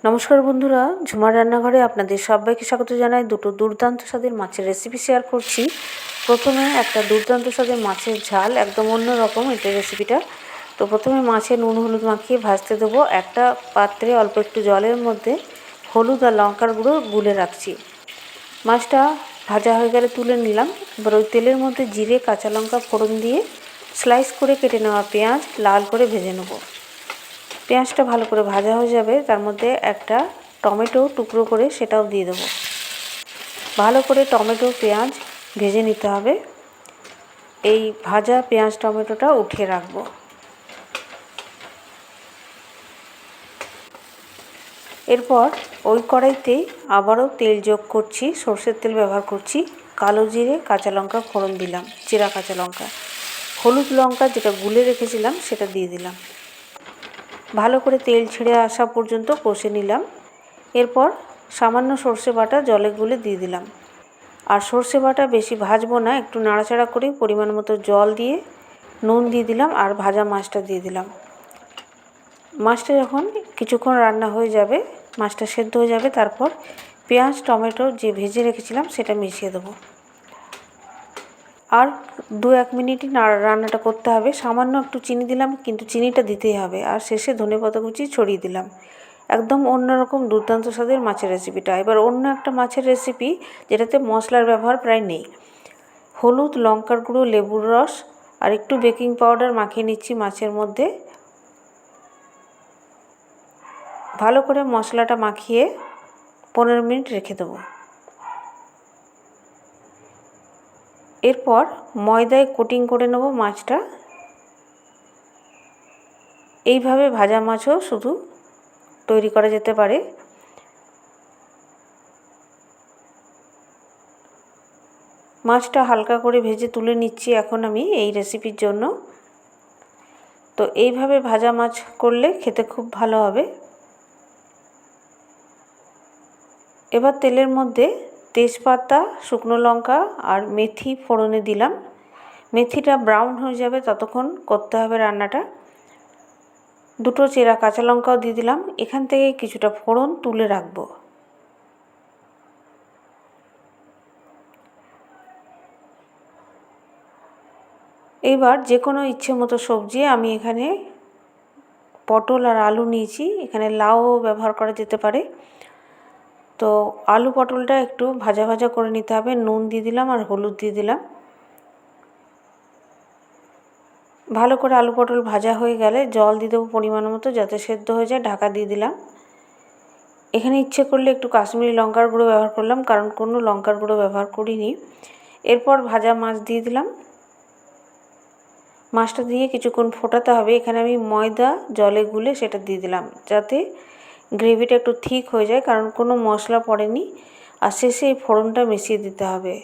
নমস্কার বন্ধুরা, ঝুমার রান্নাঘরে আপনাদের সবাইকে স্বাগত জানাই। দুটো দুর্দান্ত স্বাদের মাছের রেসিপি শেয়ার করছি। প্রথমে একটা দুর্দান্ত স্বাদের মাছের ঝাল, একদম অন্যরকম এটা রেসিপিটা। তো প্রথমে মাছে নুন হলুদ মাখিয়ে ভাজতে দেবো। একটা পাত্রে অল্প একটু জলের মধ্যে হলুদ আর লঙ্কার গুঁড়ো গুলে রাখছি। মাছটা ভাজা হয়ে গেলে তুলে নিলাম। এবার ওই তেলের মধ্যে জিরে কাঁচা লঙ্কা ফোড়ন দিয়ে স্লাইস করে কেটে নেওয়া পেঁয়াজ লাল করে ভেজে নেব। পেঁয়াজটা ভালো করে ভাজা হয়ে যাবে, তার মধ্যে একটা টমেটো টুকরো করে সেটাও দিয়ে দেবো। ভালো করে টমেটো পেঁয়াজ ভেজে নিতে হবে। এই ভাজা পেঁয়াজ টমেটোটা উঠিয়ে রাখবো। এরপর ওই কড়াইতেই আবারও তেল যোগ করছি, সরষের তেল ব্যবহার করছি। কালো জিরে কাঁচা লঙ্কা ফোড়ন দিলাম, চিরা কাঁচা লঙ্কা, হলুদ লঙ্কা যেটা গুলে রেখেছিলাম সেটা দিয়ে দিলাম। ভালো করে তেল ছেড়ে আসা পর্যন্ত কষে নিলাম। এরপর সামান্য সর্ষে বাটা জলে গুলে দিয়ে দিলাম। আর সর্ষে বাটা বেশি ভাজবো না, একটু নাড়াচাড়া করে পরিমাণ মতো জল দিয়ে নুন দিয়ে দিলাম আর ভাজা মাছটা দিয়ে দিলাম। মাছটা যখন কিছুক্ষণ রান্না হয়ে যাবে, মাছটা সেদ্ধ হয়ে যাবে, তারপর পেঁয়াজ টমেটো যে ভেজে রেখেছিলাম সেটা মিশিয়ে দেবো। আর 2-1 মিনিটই রান্নাটা করতে হবে। সামান্য একটু চিনি দিলাম, কিন্তু চিনিটা দিতেই হবে। আর শেষে ধনেপাতা কুচি ছড়িয়ে দিলাম। একদম অন্যরকম দুর্দান্ত স্বাদের মাছের রেসিপিটা। এবার অন্য একটা মাছের রেসিপি যেটাতে মশলার ব্যবহার প্রায় নেই। হলুদ লঙ্কার গুঁড়ো লেবুর রস আর একটু বেকিং পাউডার মাখিয়ে নিচ্ছি মাছের মধ্যে। ভালো করে মশলাটা মাখিয়ে 15 মিনিট রেখে দেবো। এরপর ময়দায় কোটিং করে নেব মাছটা। এইভাবে ভাজা মাছও শুধু তৈরি করা যেতে পারে। মাছটা হালকা করে ভেজে তুলে নিচ্ছি এখন আমি এই রেসিপির জন্য। তো এইভাবে ভাজা মাছ করলে খেতে খুব ভালো হবে। এবার তেলের মধ্যে তেজপাতা শুকনো লঙ্কা আর মেথি ফোড়নে দিলাম। মেথিটা ব্রাউন হয়ে যাবে ততক্ষণ করতে হবে রান্নাটা। দুটো চেরা কাঁচা লঙ্কাও দিয়ে দিলাম। এখান থেকে কিছুটা ফোড়ন তুলে রাখবো। এবার যে কোনো ইচ্ছে মতো সবজি, আমি এখানে পটল আর আলু নিয়েছি, এখানে লাউ ব্যবহার করা যেতে পারে। তো আলু পটলটা একটু ভাজা ভাজা করে নিতে হবে। নুন দিয়ে দিলাম আর হলুদ দিয়ে দিলাম। ভালো করে আলু পটল ভাজা হয়ে গেলে জল দিয়ে দেবো পরিমাণ মতো, যাতে সেদ্ধ হয়ে যায়। ঢাকা দিয়ে দিলাম। এখানে ইচ্ছে করলে একটু কাশ্মীরি লঙ্কার গুঁড়ো ব্যবহার করলাম, কারণ কোনো লঙ্কার গুঁড়ো ব্যবহার করিনি। এরপর ভাজা মাছ দিয়ে দিলাম। মাছটা দিয়ে কিছুক্ষণ ফোটাতে হবে। এখানে আমি ময়দা জলে গুলে সেটা দিয়ে দিলাম, যাতে গ্রেভিটা একটু থিক হয়ে যায়, কারণ কোনো মশলা পড়েনি। আর শেষে এই ফোড়নটা মিশিয়ে দিতে হবে।